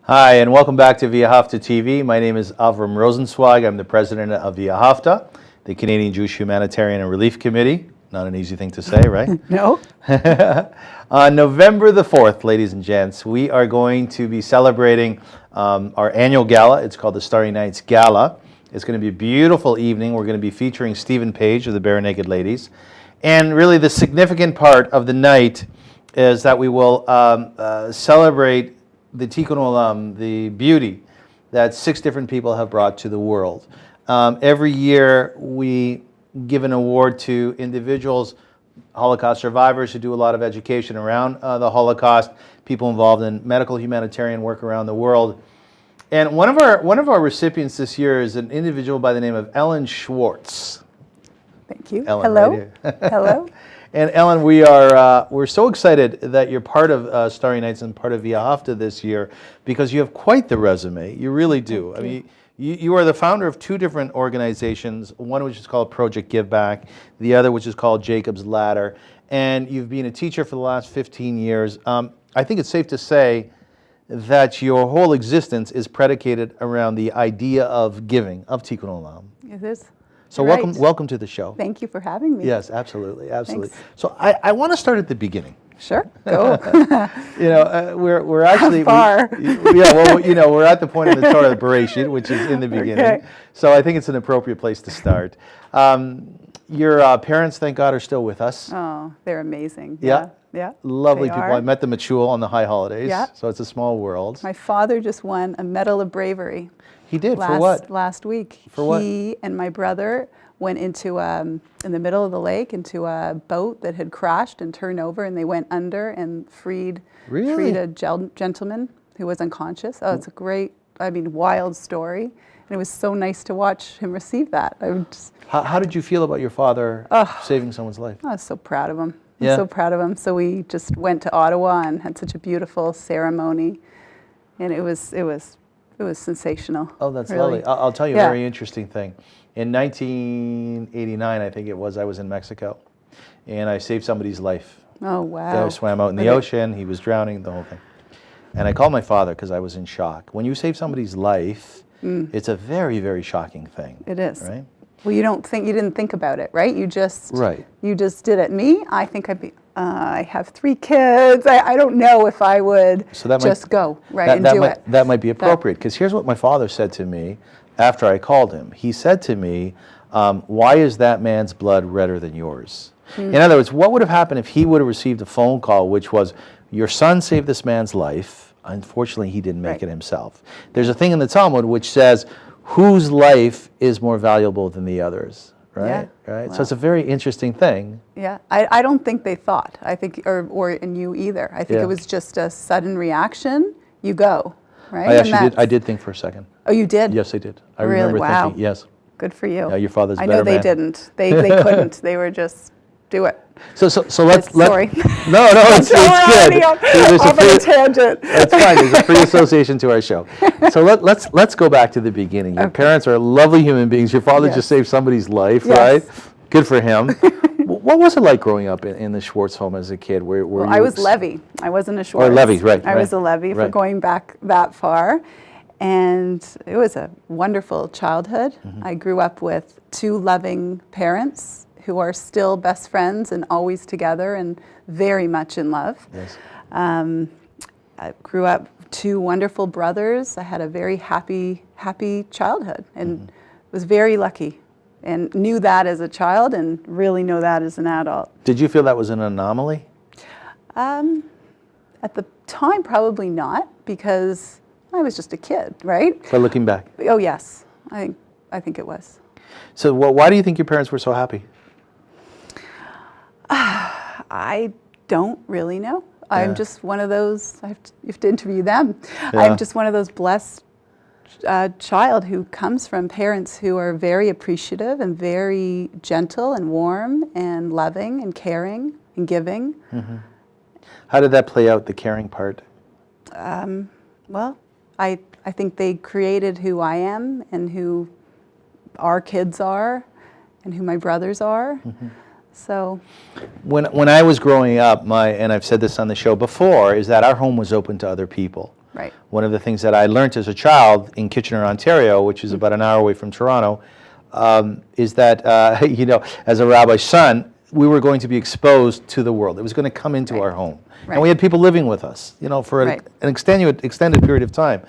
Hi, and welcome back to Via Hafta TV. My name is Avrum Rosenzweig. I'm the president of Via Hafta, the Canadian Jewish Humanitarian and Relief Committee. Not an easy thing to say, right? No. On November the 4th, ladies and gents, we are going to be celebrating our annual gala. It's called the Starry Nights Gala. It's going to be a beautiful evening. We're going to be featuring Stephen Page of the Bare Naked Ladies. And really the significant part of the night is that we will celebrate the Tikun Olam, the beauty that 6 different people have brought to the world. Every year we give an award to individuals, Holocaust survivors who do a lot of education around the Holocaust, people involved in medical humanitarian work around the world. And one of our recipients this year is an individual by the name of Ellen Schwartz. Thank you. Ellen, Hello. right Hello. And Ellen, we're so excited that you're part of Starry Nights and part of Via Hafta this year because you have quite the resume. You really do. I mean, you are the founder of 2 different organizations, one which is called Project Give Back, the other which is called Jacob's Ladder, and you've been a teacher for the last 15 years. I think it's safe to say that your whole existence is predicated around the idea of giving, of Tikun Olam. It is. So Right. welcome to the show. Thank you for having me. Yes, absolutely. Thanks. So I want to start at the beginning. Sure. Go. We're actually Far. We're at the point in the Torah Bereshit, which is in the beginning. Okay. So I think it's an appropriate place to start. Your parents, thank God, are still with us. Oh, they're amazing. Yeah? Yeah. Lovely They people. are. I met them at Shul on the high holidays. Yeah. So it's a small world. My father just won a Medal of Bravery. He did for what? Last week. For what? He and my brother went into in the middle of the lake into a boat that had crashed and turned over, and they went under and freed a gentleman who was unconscious. Oh, it's a great, wild story, and it was so nice to watch him receive that. How did you feel about your father saving someone's life? I was so proud of him. Yeah. I'm so proud of him. So we just went to Ottawa and had such a beautiful ceremony, and it was sensational. Oh, that's really. lovely. I'll tell you a very interesting thing. In 1989, I think it was, I was in Mexico, and I saved somebody's life. Oh, wow. I swam out in the ocean, he was drowning, the whole thing. And I called my father because I was in shock. When you save somebody's life, it's a very, very shocking thing. It is. Right? Well, you didn't think about it, right? You just did it. Me, I think I have 3 kids. I don't know if I would go, right, and do it. That might be appropriate, because here's what my father said to me after I called him. He said to me, why is that man's blood redder than yours? In other words, what would have happened if he would have received a phone call which was, your son saved this man's life. Unfortunately, he didn't make it himself. There's a thing in the Talmud which says, whose life is more valuable than the others? Right? Yeah. Right. Wow. So it's a very interesting thing. Yeah, I don't think they thought. I think, or in you either. I think it was just a sudden reaction. You go, right? I did think for a second. Oh, you did? Yes, I did. I Really? remember Wow. thinking, yes. Good for you. Yeah, your father's a I better know they man. didn't. They couldn't. They were just do it. So let's Sorry. No, it's good. Off on a tangent. That's fine. There's a free association to our show. So let's go back to the beginning. Your parents are lovely human beings. Your father just saved somebody's life, right? Good for him. What was it like growing up in the Schwartz home as a kid? I was Levy. I wasn't a Schwartz. Or Levy, right. I was a Levy for going back that far. And it was a wonderful childhood. I grew up with 2 loving parents who are still best friends and always together and very much in love. Yes. I grew up 2 wonderful brothers. I had a very happy childhood and was very lucky and knew that as a child and really know that as an adult. Did you feel that was an anomaly? At the time, probably not, because I was just a kid, right? But looking back. Oh, yes. I think it was. So why do you think your parents were so happy? I don't really know. I'm Yeah. just one of those, you have to interview them. Yeah. I'm just one of those blessed child who comes from parents who are very appreciative and very gentle and warm and loving and caring and giving. How did that play out, the caring part? Well, I think they created who I am and who our kids are and who my brothers are. So when I was growing up, and I've said this on the show before, is that our home was open to other people. Right. One of the things that I learned as a child in Kitchener, Ontario, which is about an hour away from Toronto, is that, as a rabbi's son, we were going to be exposed to the world. It was going to come into our home. Right. And we had people living with us, for an extended period of time.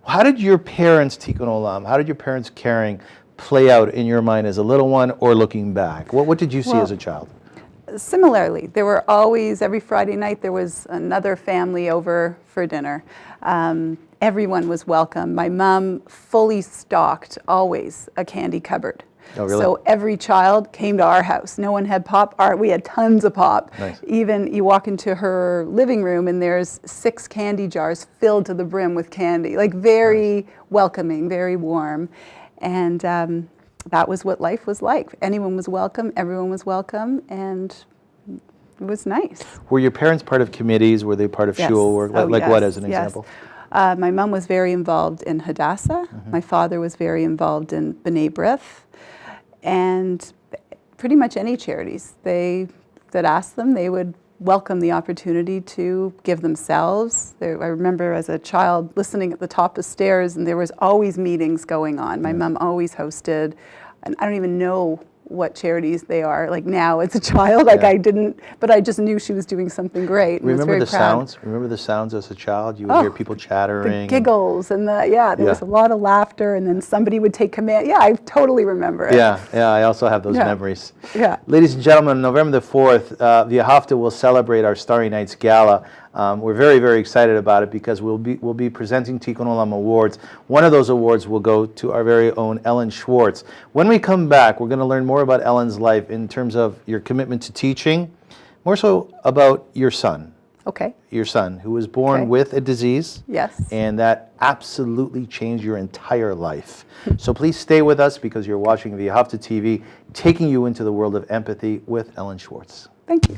How did your parents, Tikun Olam, how did your parents' caring play out in your mind as a little one or looking back? What did you see as a child? Similarly, there were always, every Friday night, there was another family over for dinner. Everyone was welcome. My mom fully stocked, always, a candy cupboard. Oh, really? So every child came to our house. No one had pop. We had tons of pop. Nice. Even you walk into her living room and there's 6 candy jars filled to the brim with candy. Like very welcoming, very warm. And that was what life was like. Anyone was welcome, everyone was welcome, and it was nice. Were your parents part of committees? Were they part of shul work? Like what, as an example? My mom was very involved in Hadassah. My father was very involved in B'nai B'rith. And pretty much any charities that asked them, they would welcome the opportunity to give themselves. I remember as a child listening at the top of stairs, and there was always meetings going on. My mom always hosted, and I don't even know what charities they are. Like now as a child, I didn't, but I just knew she was doing something great. And Remember was very the proud. sounds? Remember the sounds as a child? You would hear people chattering. The giggles and there was a lot of laughter, and then somebody would take command. Yeah, I totally remember it. Yeah, I also have those memories. Yeah. Ladies and gentlemen, November the 4th, the Hafta will celebrate our Starry Nights Gala. We're very, very excited about it because we'll be presenting Tikun Olam Awards. One of those awards will go to our very own Ellen Schwartz. When we come back, we're going to learn more about Ellen's life in terms of your commitment to teaching, more so about your son. Okay. Your son, who was born with a disease. Yes. And that absolutely changed your entire life. So please stay with us because you're watching Via Hafta TV, taking you into the world of empathy with Ellen Schwartz. Thank you.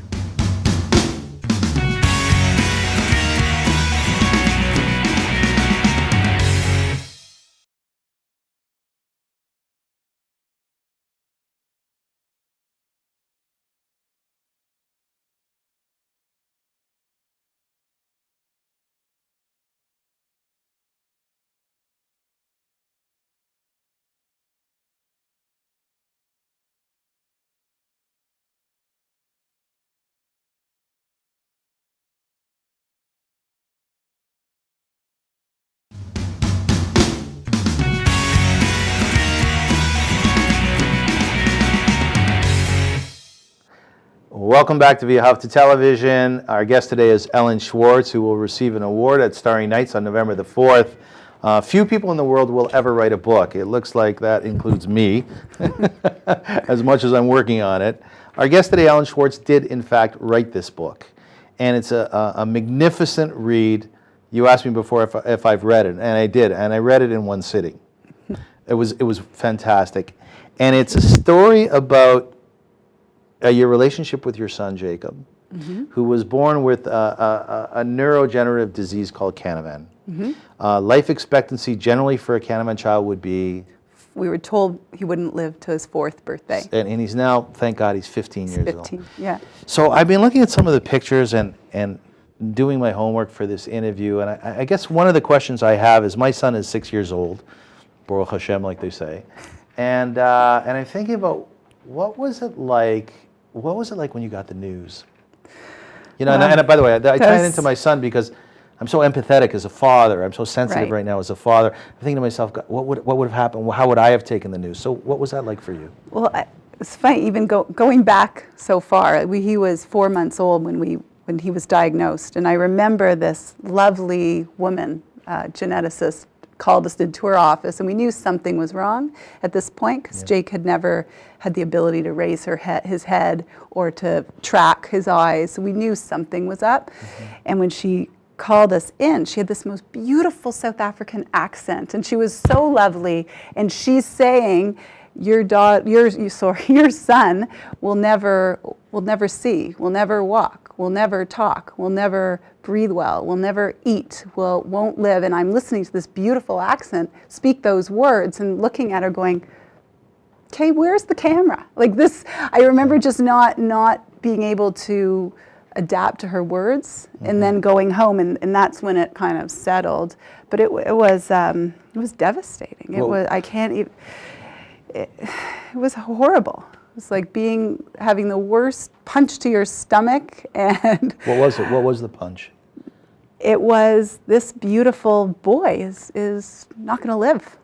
Welcome back to Via Hafta Television. Our guest today is Ellen Schwartz, who will receive an award at Starry Nights on November the 4th. Few people in the world will ever write a book. It looks like that includes me, as much as I'm working on it. Our guest today, Ellen Schwartz, did in fact write this book. And it's a magnificent read. You asked me before if I've read it, and I did. And I read it in one sitting. It was fantastic. And it's a story about your relationship with your son, Jacob, who was born with a neurodegenerative disease called Canavan. Life expectancy generally for a Canavan child would be? We were told he wouldn't live to his 4th birthday. And he's now, thank God, he's 15 years old. 15, yeah. So I've been looking at some of the pictures and doing my homework for this interview, and I guess one of the questions I have is, my son is 6 years old, Baruch Hashem, like they say, and I'm thinking about what was it like when you got the news? And by the way, I tie it into my son because I'm so empathetic as a father. I'm so sensitive right now as a father. I'm thinking to myself, what would have happened? How would I have taken the news? So what was that like for you? Well, it's funny, even going back so far. He was 4 months old when he was diagnosed. And I remember this lovely woman, geneticist, called us into her office, and we knew something was wrong at this point because Jake had never had the ability to raise his head or to track his eyes. So we knew something was up. And when she called us in, she had this most beautiful South African accent, and she was so lovely. And she's saying, your son will never see, will never walk, will never talk, will never breathe well, will never eat, won't live. And I'm listening to this beautiful accent speak those words and looking at her going, okay, where's the camera? Like this, I remember just not being able to adapt to her words, and then going home, and that's when it kind of settled. But it was devastating. I can't even. It was horrible. It was like having the worst punch to your stomach, and What was it? What was the punch? it was, this beautiful boy is not going to live.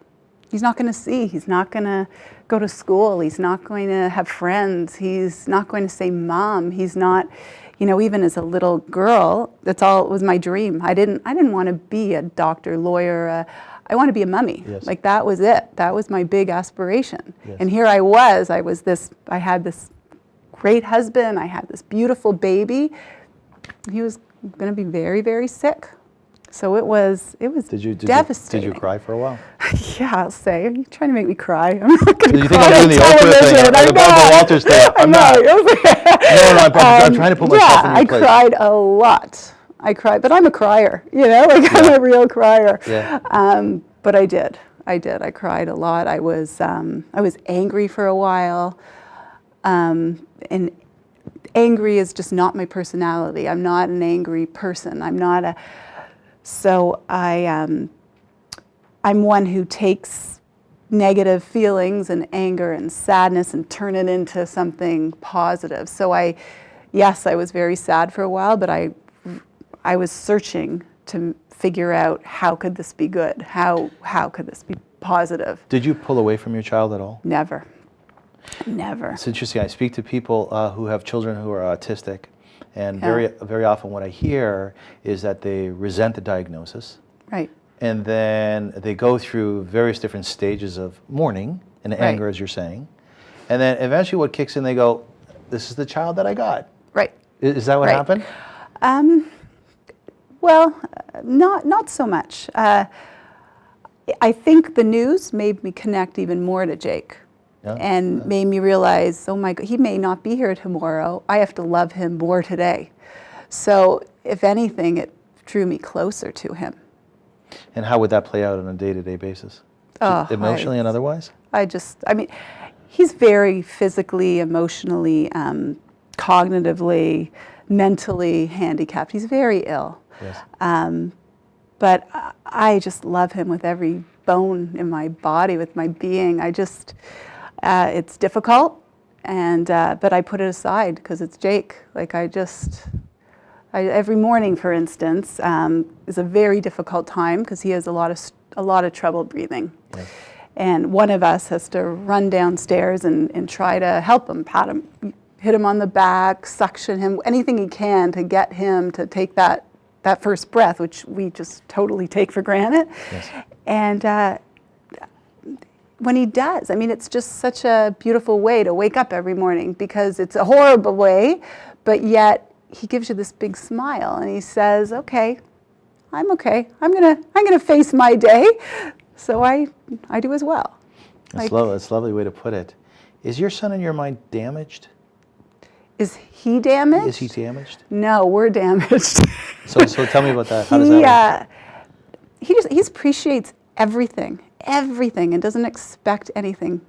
He's not going to see. He's not going to go to school. He's not going to have friends. He's not going to say mom. He's not, even as a little girl, it was my dream. I didn't want to be a doctor, lawyer. I want to be a mummy. Yes. Like, that was it. That was my big aspiration. Yes. And here I had this great husband. I had this beautiful baby. He was going to be very, very sick. So it was devastating. Did you cry for a while? Yeah, I'll say. Are you trying to make me cry? I'm not going to Do you think cry I'm on doing the Oprah thing? television. Or the Barbara Walters thing? I'm not. No, I'm trying to put myself in your place. I cried a lot. I cried, but I'm a crier, I'm a real crier. Yeah. But I did. I cried a lot. I was angry for a while. And angry is just not my personality. I'm not an angry person. So I'm one who takes negative feelings and anger and sadness and turn it into something positive. So I was very sad for a while, but I was searching to figure out, how could this be good? How could this be positive? Did you pull away from your child at all? Never. Never. It's interesting. I speak to people who have children who are autistic, and very often what I hear is that they resent the diagnosis. Right. And then they go through various different stages of mourning and anger, as you're saying. And then eventually what kicks in, they go, this is the child that I got. Right. Is that what happened? Well, not so much. I think the news made me connect even more to Jake. And made me realize, oh my God, he may not be here tomorrow. I have to love him more today. So if anything, it drew me closer to him. And how would that play out on a day-to-day basis? Emotionally and otherwise? He's very physically, emotionally, cognitively, mentally handicapped. He's very ill. Yes. But I just love him with every bone in my body, with my being. It's difficult, but I put it aside because it's Jake. Like, every morning, for instance, is a very difficult time because he has a lot of trouble breathing. Yes. And one of us has to run downstairs and try to help him, pat him, hit him on the back, suction him, anything he can to get him to take that first breath, which we just totally take for granted. Yes. And when he does, it's just such a beautiful way to wake up every morning, because it's a horrible way, but yet he gives you this big smile and he says, okay, I'm okay. I'm gonna face my day. So I do as well. That's a lovely way to put it. Is your son, in your mind, damaged? Is he damaged? Is he damaged? No, we're damaged. So tell me about that. How does that work? He appreciates everything, and doesn't expect anything.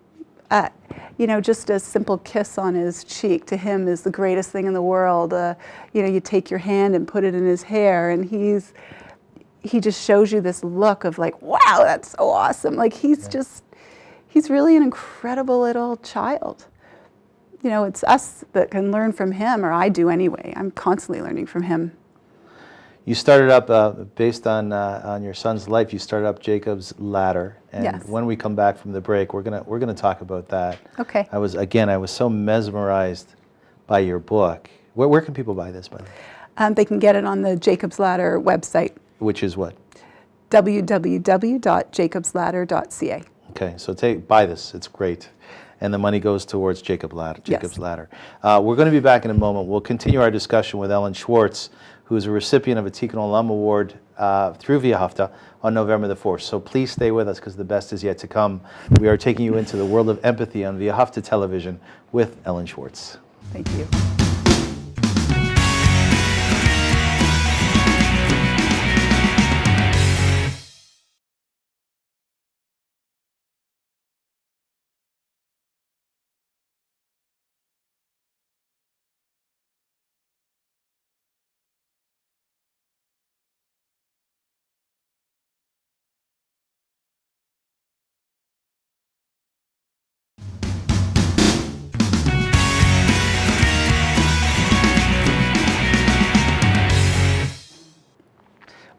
Just a simple kiss on his cheek to him is the greatest thing in the world. You take your hand and put it in his hair, and he just shows you this look of like, wow, that's so awesome. Like, he's really an incredible little child. It's us that can learn from him, or I do anyway. I'm constantly learning from him. You started up, based on your son's life, you started up Jacob's Ladder. And Yes. when we come back from the break, we're gonna talk about that. Okay. I was so mesmerized by your book. Where can people buy this, by the way? They can get it on the Jacob's Ladder website. Which is what? www.jacobsladder.ca. Okay, so buy this. It's great. And the money goes towards Jacob's Ladder. We're going to be back in a moment. We'll continue our discussion with Ellen Schwartz, who is a recipient of a Tikun Olam Award through Via Hafta on November the 4th. So please stay with us, because the best is yet to come. We are taking you into the world of empathy on Via Hafta television with Ellen Schwartz. Thank you.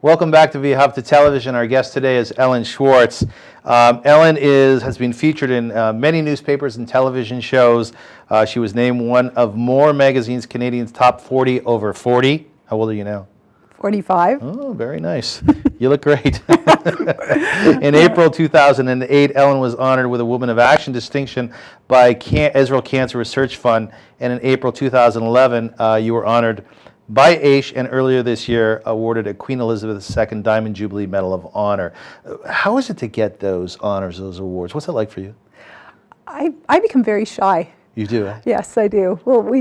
Welcome back to Via to Television. Our guest today is Ellen Schwartz. Ellen has been featured in many newspapers and television shows. She was named one of More Magazine's Canadians' top 40 over 40. How old are you now? 45. Oh, very nice. You look great. In April 2008, Ellen was honored with a Woman of Action distinction by Israel Cancer Research Fund. And in April 2011, you were honored by AISH, and earlier this year awarded a Queen Elizabeth II Diamond Jubilee Medal of Honor. How is it to get those honors, those awards? What's it like for you? I become very shy. You do, eh? Yes, I do. Well, we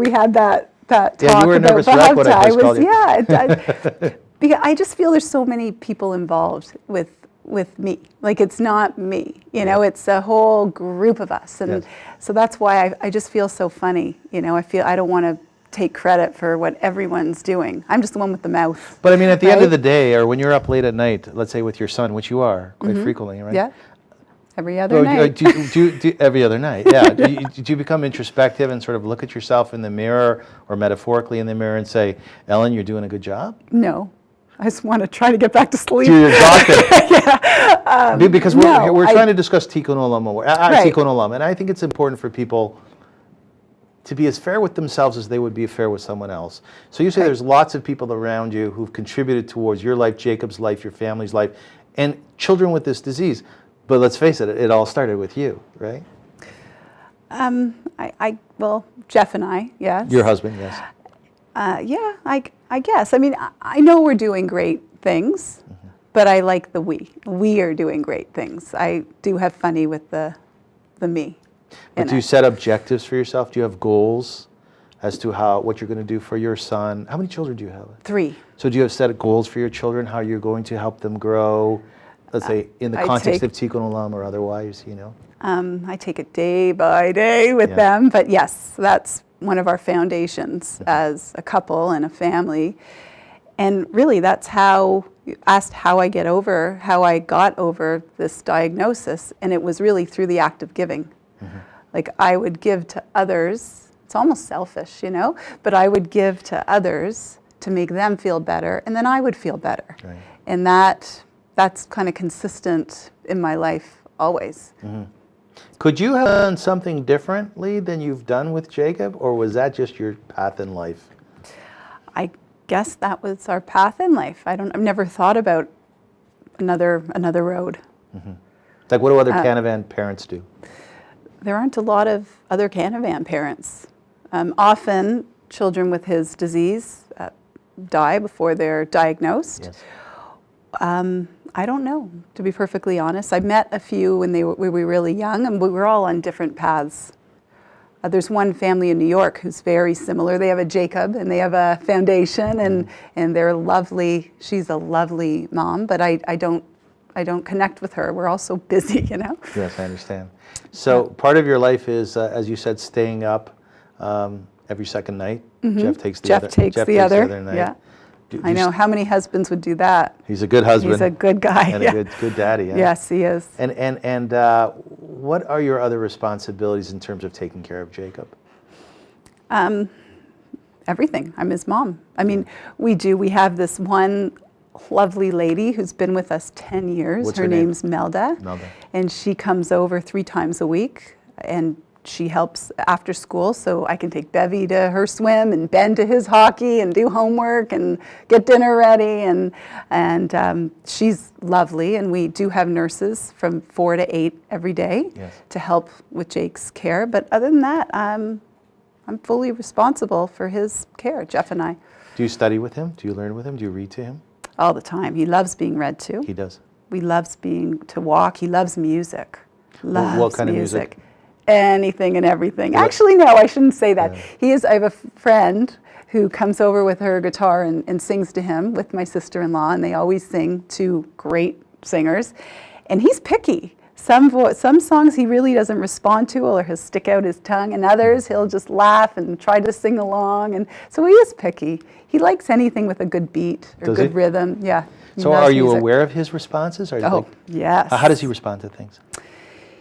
had that talk yeah, you were a about nervous wreck when I first called you. Yeah, because I just feel there's so many people involved with me. Like, it's not me, you know, it's a whole group of us. And so that's why I just feel so funny. You know, I don't want to take credit for what everyone's doing. I'm just the one with the mouth. But I mean, at the end of the day, or when you're up late at night, let's say with your son, which you are quite frequently, right? Yeah. Every other night. Every other night, yeah. Do you become introspective and sort of look at yourself in the mirror, or metaphorically in the mirror, and say, Ellen, you're doing a good job? No. I just want to try to get back to sleep. You're exhausted. Because we're trying to discuss Tikun Olam, Tikun Olam, and I think it's important for people to be as fair with themselves as they would be fair with someone else. So you say there's lots of people around you who've contributed towards your life, Jacob's life, your family's life, and children with this disease. But let's face it, it all started with you, right? Well, Jeff and I, yes. Your husband, yes. Yeah, I guess. I mean, I know we're doing great things, but I like the we. We are doing great things. I do have funny with the me. But do you set objectives for yourself? Do you have goals as to what you're going to do for your son? How many children do you have? 3. So do you have set goals for your children, how you're going to help them grow, let's say, in the context of Tikun Olam or otherwise, you know? I take it day by day with them, but yes, that's one of our foundations as a couple and a family. And really, that's how you asked how I got over this diagnosis, and it was really through the act of giving. Like, I would give to others. It's almost selfish, you know, but I would give to others to make them feel better, and then I would feel better. Right. And that's kind of consistent in my life always. Could you have done something differently than you've done with Jacob, or was that just your path in life? I guess that was our path in life. I've never thought about another road. Like, what do other Canavan parents do? There aren't a lot of other Canavan parents. Often, children with his disease die before they're diagnosed. Yes. I don't know, to be perfectly honest. I met a few when we were really young, and we were all on different paths. There's one family in New York who's very similar. They have a Jacob, and they have a foundation, and they're lovely. She's a lovely mom, but I don't connect with her. We're all so busy, you know? Yes, I understand. So part of your life is, as you said, staying up every second night. Jeff takes the other night. Yeah. I know. How many husbands would do that? He's a good husband. He's a good guy. And a good daddy. Yeah? Yes, he is. And what are your other responsibilities in terms of taking care of Jacob? Everything. I'm his mom. I mean, we have this one lovely lady who's been with us 10 years. What's her name's Melda. And she comes over 3 times a week, and she helps after school, so I can take Bevy to her swim and Ben to his hockey and do homework and get dinner ready. And she's lovely, and we do have nurses from 4 to 8 every day to help with Jake's care. But other than that, I'm fully responsible for his care, Jeff and I. Do you study with him? Do you learn with him? Do you read to him? All the time. He loves being read to. He does. He loves to walk. He loves music. What kind of music? Anything and everything. Actually, no, I shouldn't say that. Yeah. I have a friend who comes over with her guitar and sings to him with my sister-in-law, and they always sing, 2 great singers. And he's picky. Some songs he really doesn't respond to, or he'll stick out his tongue, and others he'll just laugh and try to sing along. And so he is picky. He likes anything with a good beat or good rhythm. Yeah. So are you aware of his responses? Yes. How does he respond to things?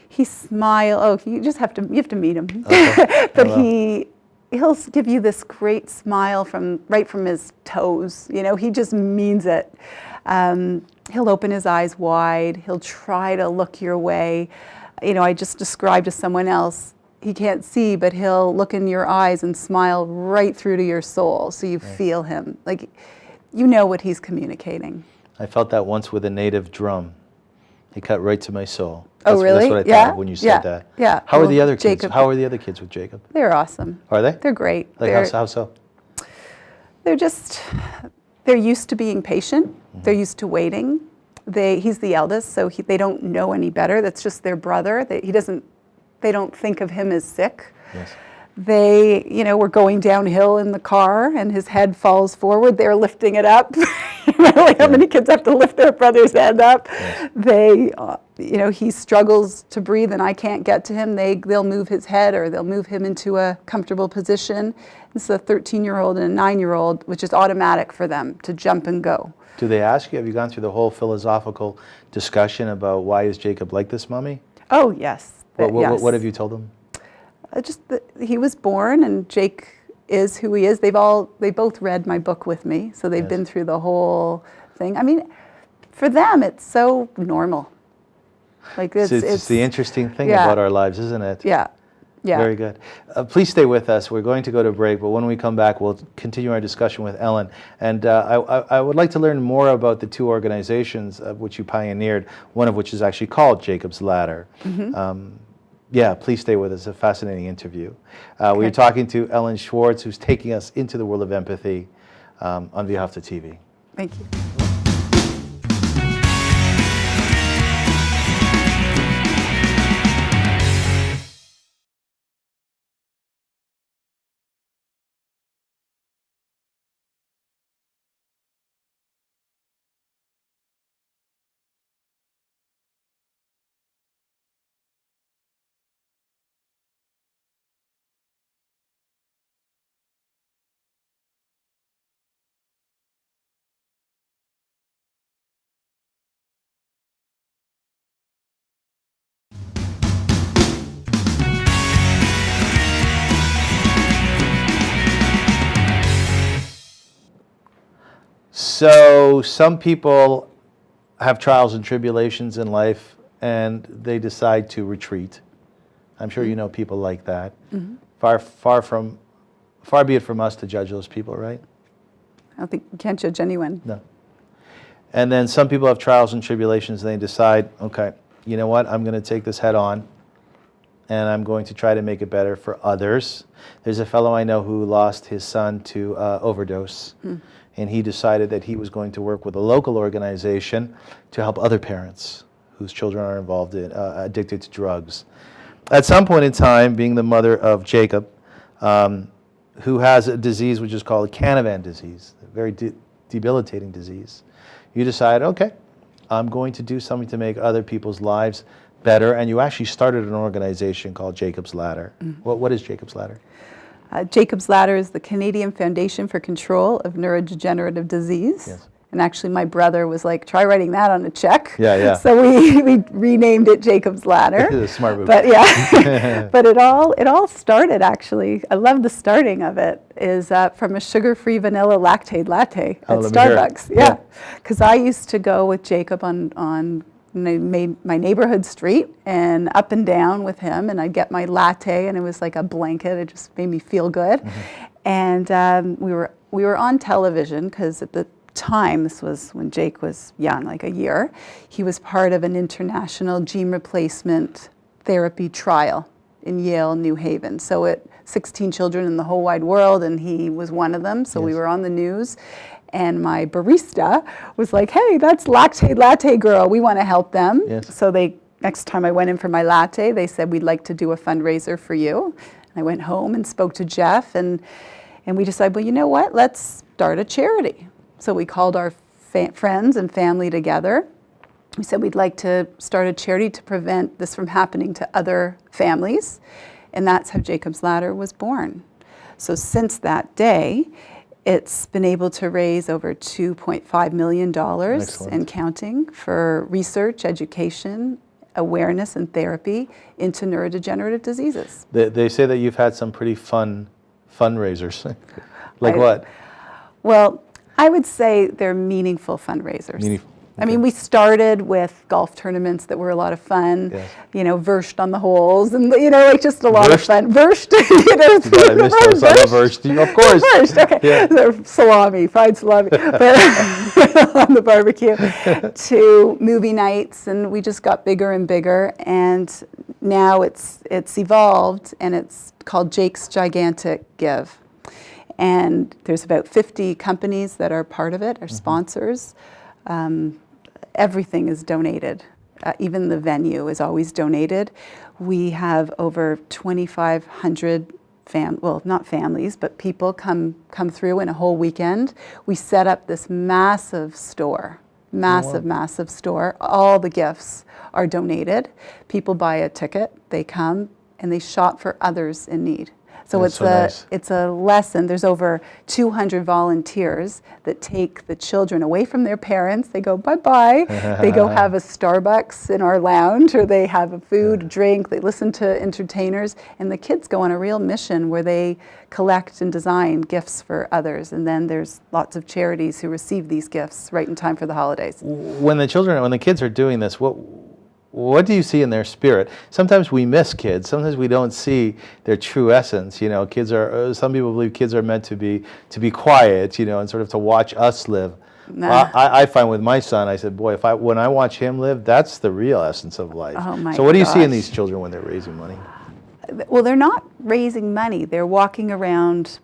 He smiles. Oh, you have to meet him. Okay. But he'll give you this great smile right from his toes. You know, he just means it. He'll open his eyes wide. He'll try to look your way. You know, I just described to someone else, he can't see, but he'll look in your eyes and smile right through to your soul, so you feel him. Like, you know what he's communicating. I felt that once with a native drum. He cut right to my soul. Oh, really? That's what I thought of when you said that. Yeah. How are the other kids? Jacob, How are the other kids with Jacob? They're awesome. Are they? They're great. Like how so? They're used to being patient. Mm-hmm. They're used to waiting. He's the eldest, so they don't know any better. That's just their brother. They don't think of him as sick. Yes. We're going downhill in the car and his head falls forward. They're lifting it up. How many kids have to lift their brother's head up? Yes. He struggles to breathe and I can't get to him. They'll move his head or they'll move him into a comfortable position. It's a 13-year-old and a 9-year-old, which is automatic for them to jump and go. Do they ask you, have you gone through the whole philosophical discussion about why is Jacob like this, Mommy? Oh, yes. What have you told them? Just that he was born and Jake is who he is. They both read my book with me, so they've been through the whole thing. I mean, for them, it's so normal. Like it's the interesting thing about our lives, isn't it? Yeah. Yeah. Very good. Please stay with us. We're going to go to break, but when we come back, we'll continue our discussion with Ellen. And I would like to learn more about the two organizations which you pioneered, one of which is actually called Jacob's Ladder. Mm-hmm. Please stay with us. It's a fascinating interview. We're talking to Ellen Schwartz, who's taking us into the world of empathy on behalf of the TV. Thank you. So some people have trials and tribulations in life and they decide to retreat. I'm sure you know people like that. Mm-hmm. Far be it from us to judge those people, right? I don't think you can't judge anyone. No. And then some people have trials and tribulations and they decide, okay, you know what, I'm going to take this head on and I'm going to try to make it better for others. There's a fellow I know who lost his son to overdose. And he decided that he was going to work with a local organization to help other parents whose children are involved in addicted to drugs. At some point in time, being the mother of Jacob, who has a disease which is called Canavan disease, a very debilitating disease, you decide, okay, I'm going to do something to make other people's lives better, and you actually started an organization called Jacob's Ladder. Mm-hmm. What is Jacob's Ladder? Jacob's Ladder is the Canadian Foundation for Control of Neurodegenerative Disease. Yes. And actually my brother was like, try writing that on a check. Yeah. So we renamed it Jacob's Ladder. It's a smart move. But yeah, but it all started actually, I love the starting of it, is from a sugar-free vanilla lactate latte at Starbucks. Yeah, because I used to go with Jacob on my neighborhood street and up and down with him, and I'd get my latte and it was like a blanket. It just made me feel good. Mm-hmm. And we were on television because at the time, this was when Jake was young, like a year, he was part of an international gene replacement therapy trial in Yale, New Haven. So 16 children in the whole wide world, and he was one of them. So we were on the news. And my barista was like, hey, that's Lactate Latte Girl. We want to help them. Yes. So next time I went in for my latte, they said, we'd like to do a fundraiser for you. And I went home and spoke to Jeff, and we decided, well, you know what? Let's start a charity. So we called our friends and family together. We said we'd like to start a charity to prevent this from happening to other families. And that's how Jacob's Ladder was born. So since that day, it's been able to raise over $2.5 million and counting for research, education, awareness, and therapy into neurodegenerative diseases. They say that you've had some pretty fun fundraisers? Like I- what? Well, I would say they're meaningful fundraisers. Meaningful. I mean, we started with golf tournaments that were a lot of fun, Yes. versed on the holes, and like just a lot Versed? of fun. Versed, God, I missed those. I love versed. Of course. Versed, okay. Yeah. So salami, fried salami, but on the barbecue, to movie nights, and we just got bigger and bigger, and now it's evolved, and it's called Jake's Gigantic Give. And there's about 50 companies that are part of it, are sponsors. Everything is donated. Even the venue is always donated. We have over 2,500 not families, but people come through in a whole weekend. We set up this massive store, massive store. All the gifts are donated. People buy a ticket, they come, and they shop for others in need. So it's a lesson. There's over 200 volunteers that take the children away from their parents. They go bye-bye. They go have a Starbucks in our lounge, or they have a food, drink. They listen to entertainers, and the kids go on a real mission where they collect and design gifts for others. And then there's lots of charities who receive these gifts right in time for the holidays. When the kids are doing this, what do you see in their spirit? Sometimes we miss kids. Sometimes we don't see their true essence. Kids are. Some people believe kids are meant to be quiet. And sort of to watch us live. Nah. I find with my son, I said, boy, when I watch him live, that's the real essence of life. Oh my So what do you see in gosh. these children when they're raising money? Well, they're not raising money. They're walking around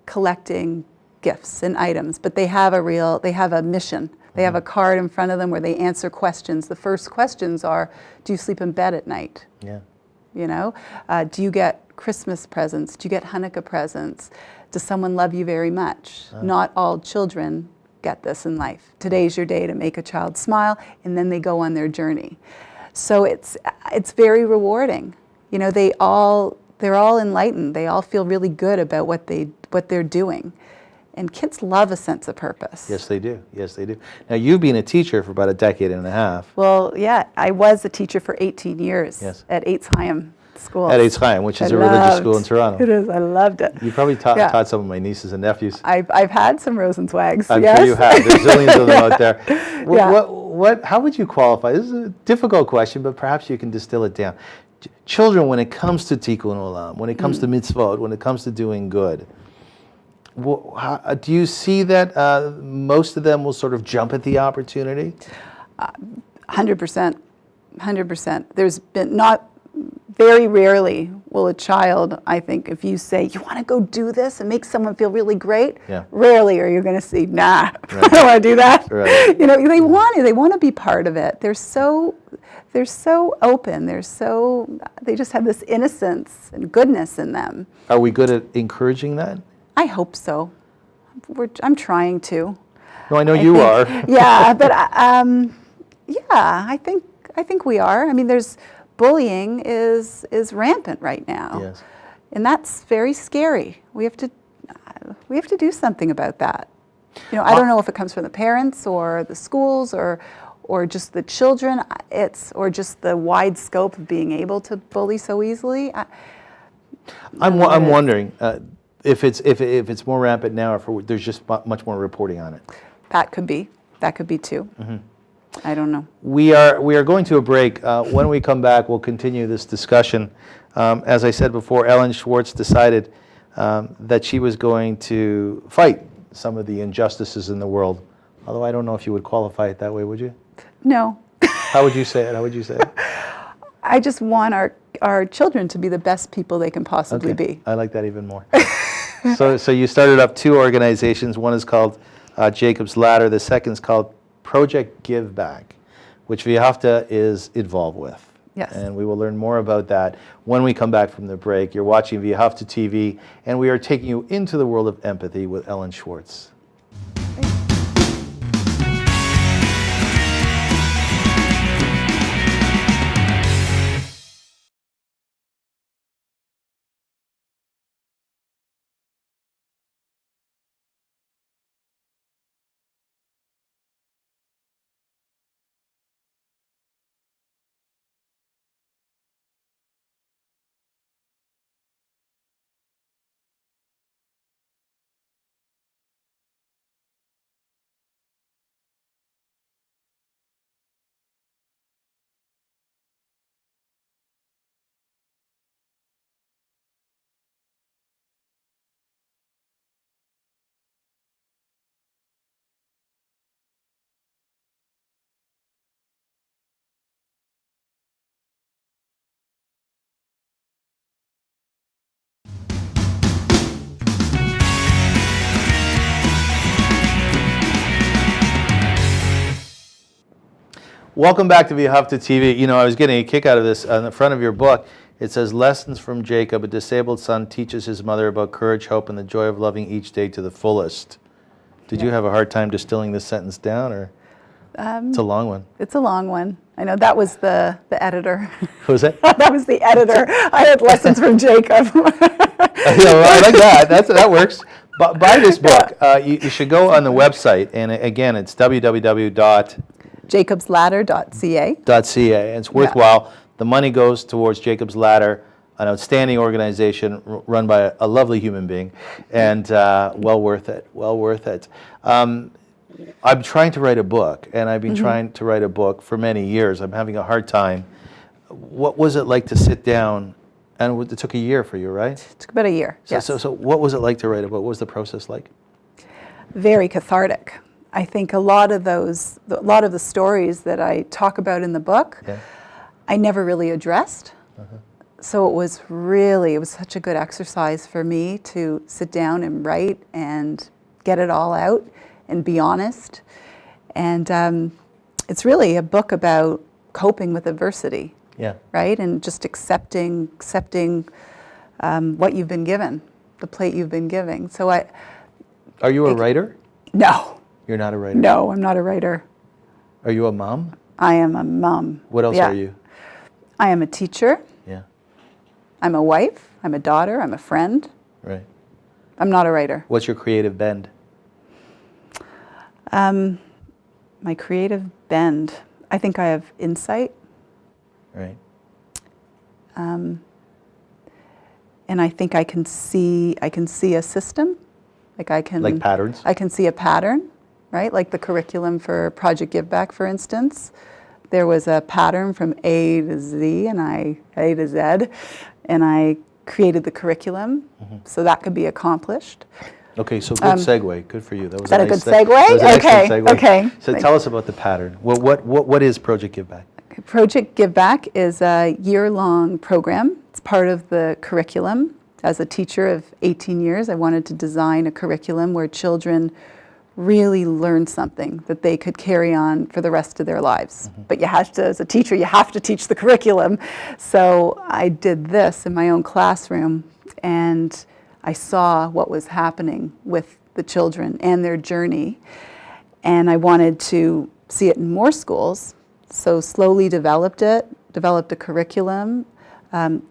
collecting gifts and items, but they have a mission. They have a card in front of them where they answer questions. The first questions are, do you sleep in bed at night? Yeah. Do you get Christmas presents? Do you get Hanukkah presents? Does someone love you very much? Not all children get this in life. Today's your day to make a child smile, and then they go on their journey. So it's very rewarding. They're all enlightened. They all feel really good about what they're doing. And kids love a sense of purpose. Yes, they do. Yes, they do. Now, you've been a teacher for about a decade and a half. Well, yeah, I was a teacher for 18 years at Eitz Chaim School. At Eitz Chaim, which is a religious school in Toronto. It is. I loved it. You probably taught some of my nieces and nephews. I've had some Rosenzweigs. I'm yes. sure you have. There's zillions of them out there. Yeah. How would you qualify? This is a difficult question, but perhaps you can distill it down. Children, when it comes to Tikun Olam, when it comes to Mitzvot, when it comes to doing good, do you see that most of them will sort of jump at the opportunity? 100%. 100%. There's been not very rarely will a child, I think, if you say, you want to go do this and make someone feel really great, rarely are you going to say, nah, I don't want to do that. Right. They want to be part of it. They're so open. They just have this innocence and goodness in them. Are we good at encouraging that? I hope so. I'm trying to. No, I know you are. Yeah, but I think we are. I mean, bullying is rampant right now. Yes. And that's very scary. We have to do something about that. I don't know if it comes from the parents or the schools or just the children. Or just the wide scope of being able to bully so easily. I'm wondering if it's more rampant now, or if there's just much more reporting on it. That could be too. Mm-hmm. I don't know. We are going to a break. When we come back, we'll continue this discussion. As I said before, Ellen Schwartz decided that she was going to fight some of the injustices in the world. Although I don't know if you would qualify it that way, would you? No. How would you say it? I just want our children to be the best people they can possibly be. I like that even more. So you started up two organizations. One is called Jacob's Ladder. The second is called Project Give Back, which Vihavta is involved with. Yes. And we will learn more about that when we come back from the break. You're watching Vihavta TV, and we are taking you into the world of empathy with Ellen Schwartz. Welcome back to V'ahavta TV. You know, I was getting a kick out of this. On the front of your book, it says, "Lessons from Jacob, a disabled son teaches his mother about courage, hope, and the joy of loving each day to the fullest." Did you have a hard time distilling this sentence down, or it's a long one? It's a long one. I know that was the editor. Who was that? That was the editor. I had lessons from Jacob. Yeah, well, I like that. That works. Buy this book. You should go on the website, and again, it's jacobsladder.ca. .ca. It's worthwhile. The money goes towards Jacob's Ladder, an outstanding organization run by a lovely human being, and well worth it. Well worth it. I'm trying to write a book, and I've been trying to write a book for many years. I'm having a hard time. What was it like to sit down? And it took a year for you, right? It took about a year. So, yes. so what was it like to write a book? What was the process like? Very cathartic. I think a lot of the stories that I talk about in the book, I never really addressed. So it was such a good exercise for me to sit down and write and get it all out and be honest. And it's really a book about coping with adversity. Yeah. Right? And just accepting what you've been given, the plate you've been given. So Are you a writer? No. You're not a writer? No, I'm not a writer. Are you a mom? I am a mom. What else are you? I am a teacher. Yeah. I'm a wife. I'm a daughter. I'm a friend. Right. I'm not a writer. What's your creative bend? My creative bend. I think I have insight. Right. And I think I can see a system. Like patterns? I can see a pattern, right? Like the curriculum for Project Give Back, for instance. There was a pattern from A to Z and A to Z, and I created the curriculum so that could be accomplished. Okay, so good segue. Good for you. Is that a good segue? Okay. So tell us about the pattern. What is Project Give Back? Project Give Back is a year-long program. It's part of the curriculum. As a teacher of 18 years, I wanted to design a curriculum where children really learn something that they could carry on for the rest of their lives. But you have to, as a teacher, you have to teach the curriculum. So I did this in my own classroom, and I saw what was happening with the children and their journey. And I wanted to see it in more schools. So slowly developed a curriculum,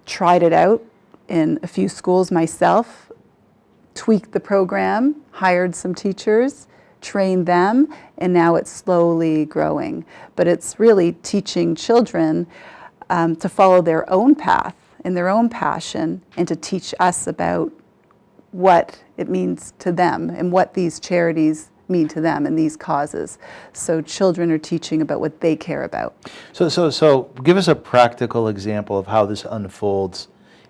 tried it out in a few schools myself, tweaked the program, hired some teachers, trained them, and now it's slowly growing. But it's really teaching children to follow their own path and their own passion, and to teach us about what it means to them and what these charities mean to them and these causes. So children are teaching about what they care about. So give us a practical example of how this unfolds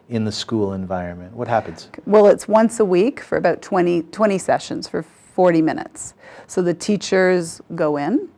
in the school environment. What happens? Well, it's once a week for about 20 sessions for 40 minutes. So the teachers go in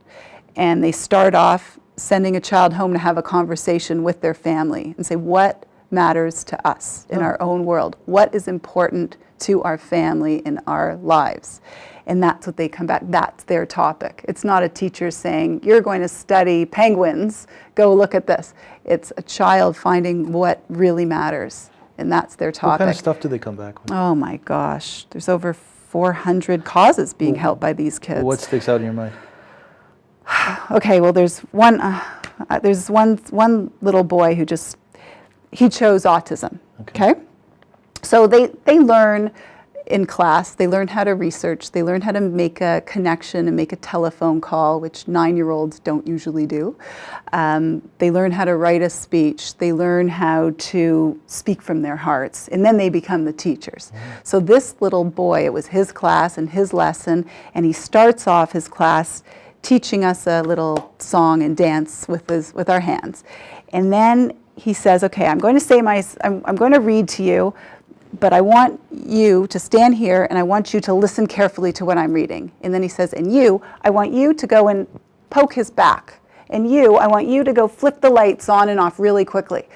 and they start off sending a child home to have a conversation with their family and say, what matters to us in our own world? What is important to our family in our lives? And that's what they come back, that's their topic. It's not a teacher saying, you're going to study penguins, go look at this. It's a child finding what really matters, and that's their topic. What kind of stuff do they come back with? Oh my gosh, there's over 400 causes being helped by these kids. What sticks out in your mind? Okay, well there's one little boy who he chose autism, okay? So they learn in class, they learn how to research, they learn how to make a connection and make a telephone call, which 9-year-olds don't usually do. They learn how to write a speech, they learn how to speak from their hearts, and then they become the teachers. So this little boy, it was his class and his lesson, and he starts off his class teaching us a little song and dance with our hands. And then he says, okay, I'm going to read to you, but I want you to stand here and I want you to listen carefully to what I'm reading. And then he says, and I want you to go and poke his back. And I want you to go flip the lights on and off really quickly.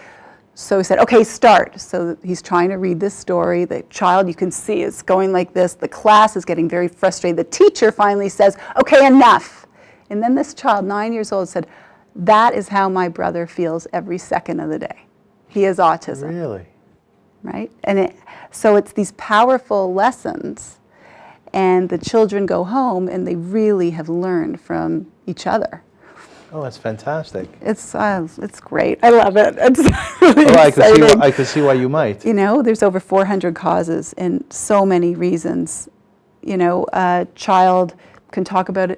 So he said, okay, start. So he's trying to read this story. The child, you can see, is going like this. The class is getting very frustrated. The teacher finally says, okay, enough. And then this child, 9 years old, said, That is how my brother feels every second of the day. He has autism. Really? Right? And so it's these powerful lessons, and the children go home and they really have learned from each other. Oh, that's fantastic. It's great. I love it. It's really exciting. I could see why you might. You know, there's over 400 causes and so many reasons. You know, a child can talk about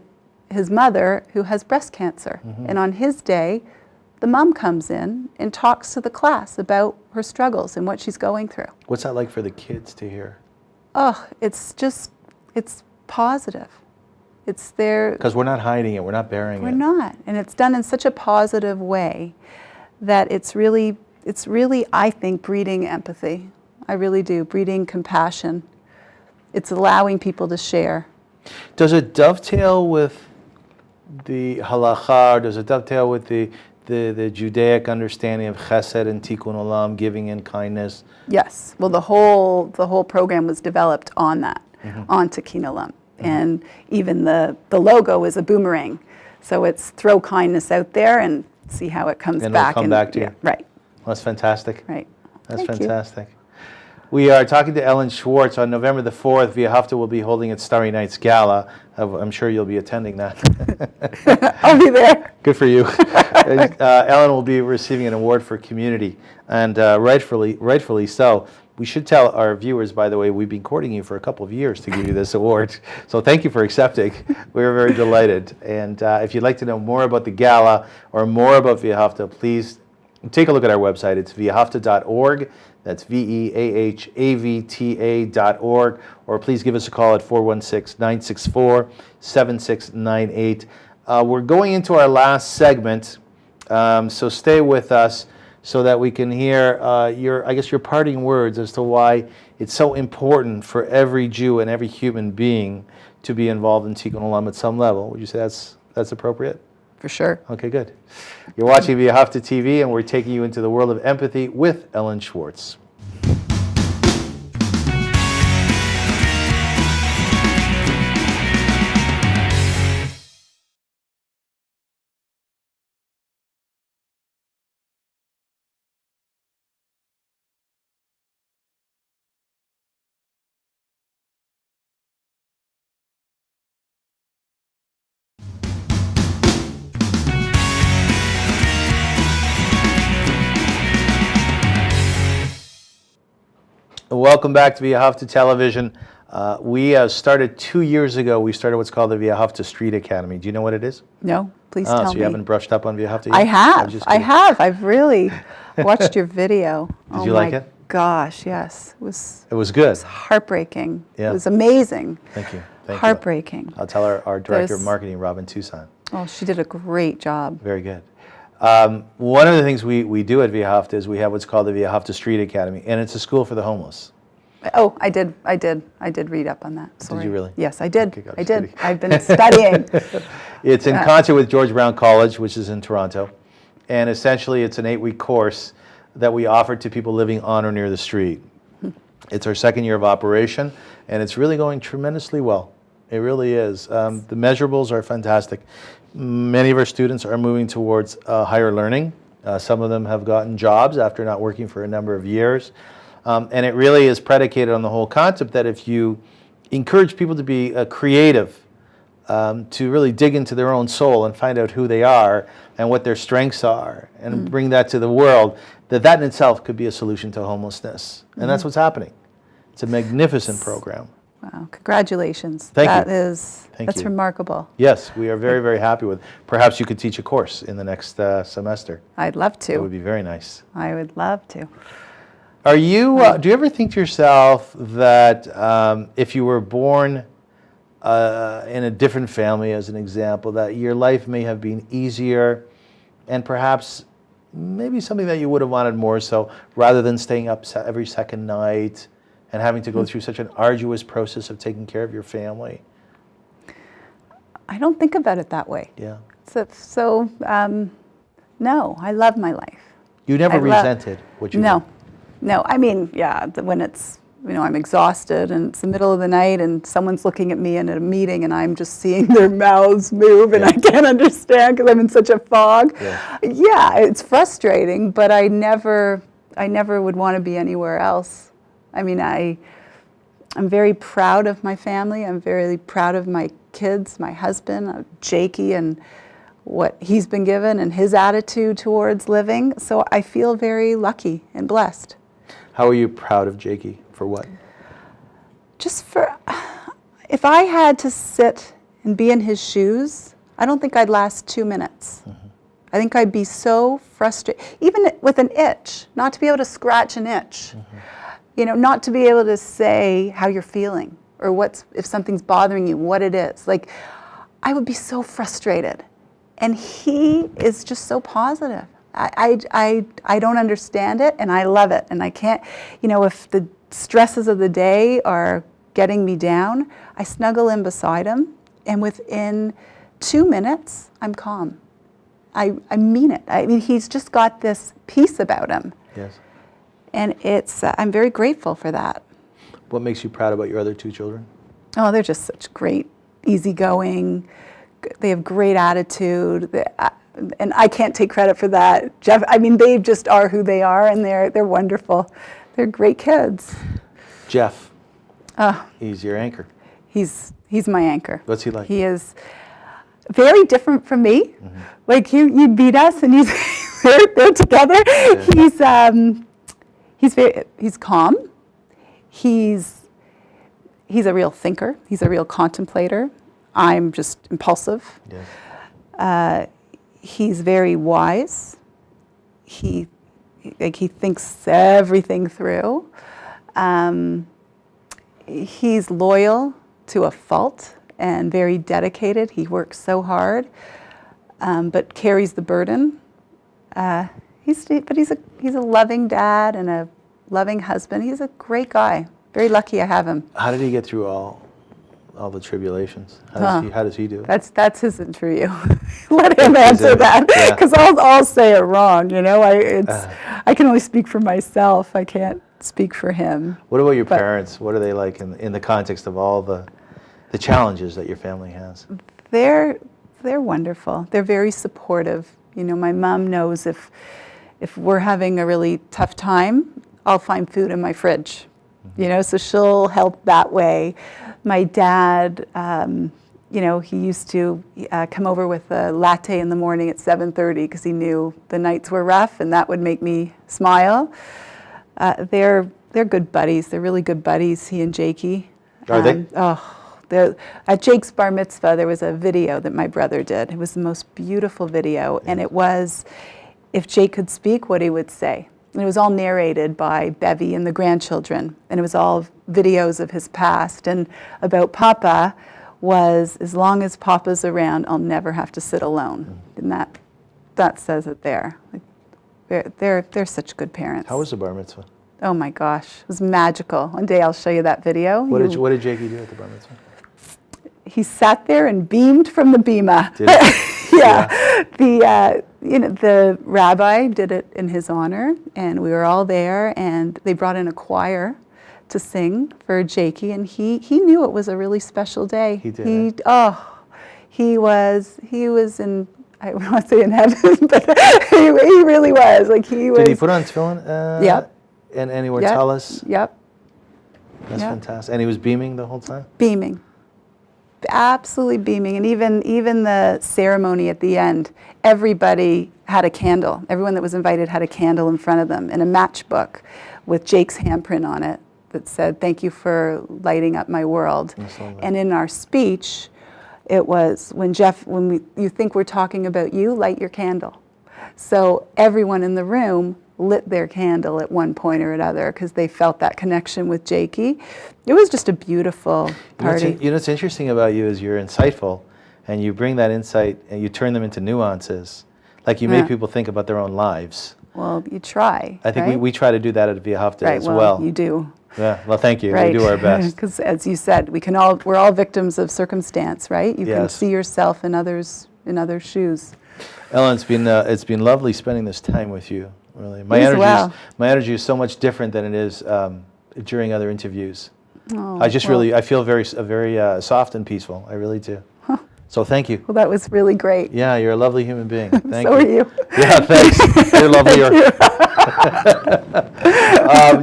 his mother who has breast cancer. And on his day, the mom comes in and talks to the class about her struggles and what she's going through. What's that like for the kids to hear? Oh, it's positive. It's there. Because we're not hiding it, we're not burying it. We're not. And it's done in such a positive way that it's really, I think, breeding empathy. I really do, breeding compassion. It's allowing people to share. Does it dovetail with the halacha, or does it dovetail with the Judaic understanding of chesed and Tikun Olam, giving and kindness? Yes. Well, the whole program was developed on that, on Tikun Olam. And even the logo is a boomerang. So it's throw kindness out there and see how it comes and back. It'll come back to you. Right. Well, that's fantastic. Right. That's Thank fantastic. We are talking to Ellen Schwartz on November the 4th. Via Hafta will be holding its Starry Night's Gala. I'm sure you'll be attending that. I'll be there. Good for you. Ellen will be receiving an award for community, and rightfully so. We should tell our viewers, by the way, we've been courting you for a couple of years to give you this award. So thank you for accepting. We're very delighted. And if you'd like to know more about the gala or more about Via Hafta, please take a look at our website. It's viahafta.org. That's VEAHAVTA.org. Or please give us a call at 416-964-7698. We're going into our last segment, so stay with us so that we can hear your parting words as to why it's so important for every Jew and every human being to be involved in Tikun Olam at some level. Would you say that's appropriate? For sure. Okay, good. You're watching Via Hafta TV, and we're taking you into the world of empathy with Ellen Schwartz. Welcome back to Via Hafta Television. We started 2 years ago. We started what's called the Via Hafta Street Academy. Do you know what it is? No, please tell me. So you haven't brushed up on Via Hafta yet? I have. I've really watched your video. Did you like it? Gosh, yes. It was good. It was heartbreaking. Yeah. It was amazing. Thank you. Heartbreaking. I'll tell our Director of Marketing, Robin Toussaint. Oh, she did a great job. Very good. One of the things we do at Via Hafta is we have what's called the Via Hafta Street Academy, and it's a school for the homeless. Oh, I did read up on that. Sorry. Did you really? Yes, I did. Okay, I did. I've been studying. It's in concert with George Brown College, which is in Toronto, and essentially it's an 8-week course that we offer to people living on or near the street. It's our second year of operation, and it's really going tremendously well. It really is. The measurables are fantastic. Many of our students are moving towards higher learning. Some of them have gotten jobs after not working for a number of years. And it really is predicated on the whole concept that if you encourage people to be creative, to really dig into their own soul and find out who they are and what their strengths are, and bring that to the world, that in itself could be a solution to homelessness. And that's what's happening. It's a magnificent program. Wow, congratulations. Thank you. That's remarkable. Yes, we are very, very happy with. Perhaps you could teach a course in the next semester. I'd love to. It would be very nice. I would love to. Are you? Do you ever think to yourself that if you were born in a different family, as an example, that your life may have been easier, and perhaps maybe something that you would have wanted more so, rather than staying up every second night and having to go through such an arduous process of taking care of your family? I don't think about it that way. Yeah. So no, I love my life. You never resented what you did? No. I mean, yeah, when it's I'm exhausted and it's the middle of the night and someone's looking at me in a meeting and I'm just seeing their mouths move and I can't understand because I'm in such a fog. Yeah, it's frustrating, but I never would want to be anywhere else. I mean, I'm very proud of my family. I'm very proud of my kids, my husband, Jakey, and what he's been given and his attitude towards living. So I feel very lucky and blessed. How are you proud of Jakey? For what? Just for, if I had to sit and be in his shoes, I don't think I'd last 2 minutes. I think I'd be so frustrated, even with an itch, not to be able to scratch an itch, not to be able to say how you're feeling or if something's bothering you, what it is. Like, I would be so frustrated. And he is just so positive. I don't understand it, and I love it. And I can't, if the stresses of the day are getting me down, I snuggle in beside him, and within 2 minutes, I'm calm. I mean it. I mean, he's just got this peace about him. Yes. And I'm very grateful for that. What makes you proud about your other 2 children? Oh, they're just such great, easygoing. They have great attitude. And I can't take credit for that. Jeff, I mean, they just are who they are, and they're wonderful. They're great kids. Jeff, he's your anchor. He's my anchor. What's he like? He is very different from me. Like you beat us, and they're together. Yeah. He's calm. He's a real thinker. He's a real contemplator. I'm just impulsive. Yes. He's very wise. He thinks everything through. He's loyal to a fault and very dedicated. He works so hard, but carries the burden. He's a loving dad and a loving husband. He's a great guy. Very lucky I have him. How did he get through all the tribulations? How does he do it? That's his interview. Let him answer that, because I'll say it wrong. I can only speak for myself. I can't speak for him. What about your parents? What are they like in the context of all the challenges that your family has? They're wonderful. They're very supportive. My mom knows if we're having a really tough time, I'll find food in my fridge. So she'll help that way. My dad, he used to come over with a latte in the morning at 7:30 because he knew the nights were rough, and that would make me smile. They're good buddies. They're really good buddies, he and Jakey. Are they? At Jake's bar mitzvah, there was a video that my brother did. It was the most beautiful video, and it was, if Jake could speak, what he would say. And it was all narrated by Bevy and the grandchildren, and it was all videos of his past. And about Papa was, as long as Papa's around, I'll never have to sit alone. And that says it there. They're such good parents. How was the bar mitzvah? Oh my gosh, it was magical. One day I'll show you that video. What did Jakey do at the bar mitzvah? He sat there and beamed from the bima. Did he? Yeah. The rabbi did it in his honor, and we were all there, and they brought in a choir to sing for Jakey, and he knew it was a really special day. He did. He was in, I don't want to say in heaven, but he really was. Like he was. Did he put on tefillin? Yep. And he wore talis? Yep. That's fantastic. And he was beaming the whole time? Beaming. Absolutely beaming. And even the ceremony at the end, everybody had a candle. Everyone that was invited had a candle in front of them and a matchbook with Jake's handprint on it that said, "Thank you for lighting up my world." And in our speech, it was, when you think we're talking about you, light your candle. So everyone in the room lit their candle at one point or another because they felt that connection with Jakey. It was just a beautiful party. What's interesting about you is you're insightful, and you bring that insight and you turn them into nuances. Like you make people think about their own lives. Well, you try. I think we try to do that at Via Hafta as well. You do. Yeah. Well, thank you. Right. We do our best. Because as you said, we're all victims of circumstance, right? You can see yourself in others' shoes. Ellen, it's been lovely spending this time with you. Really, my energy is so much different than it is during other interviews. Oh, I feel very soft and peaceful. I really do. So thank you. Well, that was really great. Yeah, you're a lovely human being. Thank So you. are you. Yeah, thanks. You're lovelier.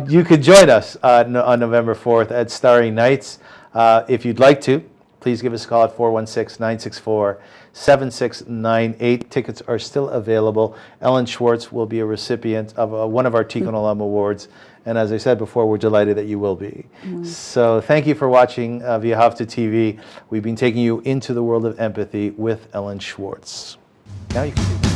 You could join us on November 4th at Starry Nights. If you'd like to, please give us a call at 416-964-7698. Tickets are still available. Ellen Schwartz will be a recipient of one of our Tikun Olam awards. And as I said before, we're delighted that you will be. So thank you for watching via Havta TV. We've been taking you into the world of empathy with Ellen Schwartz. Now you can do that.